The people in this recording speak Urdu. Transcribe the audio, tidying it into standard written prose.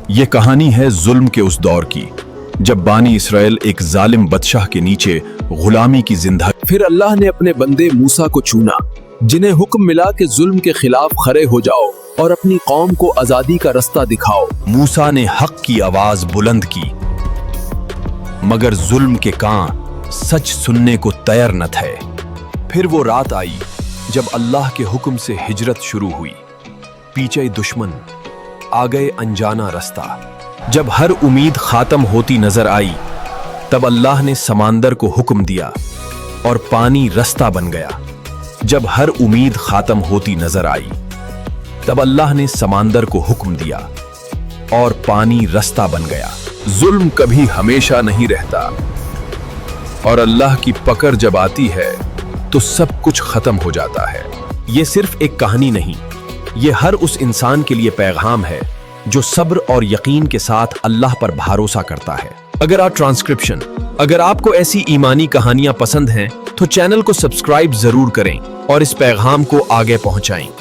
یہ کہانی ہے ظلم کے اس دور کی جب بانی اسرائیل ایک ظالم بادشاہ کے نیچے غلامی کی زندگی. پھر اللہ نے اپنے بندے موسیٰ کو چنا جنہیں حکم ملا کہ ظلم کے خلاف کھڑے ہو جاؤ اور اپنی قوم کو آزادی کا رستہ دکھاؤ. موسیٰ نے حق کی آواز بلند کی مگر ظلم کے کان سچ سننے کو تیار نہ تھے. پھر وہ رات آئی جب اللہ کے حکم سے ہجرت شروع ہوئی. پیچھے دشمن آگے انجانا رستہ. جب ہر امید ختم ہوتی نظر آئی تب اللہ نے سمندر کو حکم دیا اور پانی رستہ بن گیا. جب ہر امید ختم ہوتی نظر آئی تب اللہ نے سمندر کو حکم دیا اور پانی رستہ بن گیا. ظلم کبھی ہمیشہ نہیں رہتا اور اللہ کی پکڑ جب آتی ہے تو سب کچھ ختم ہو جاتا ہے. یہ صرف ایک کہانی نہیں، یہ ہر اس انسان کے لیے پیغام ہے جو صبر اور یقین کے ساتھ اللہ پر بھروسہ کرتا ہے. اگر آپ کو ایسی ایمانی کہانیاں پسند ہیں تو چینل کو سبسکرائب ضرور کریں اور اس پیغام کو آگے پہنچائیں.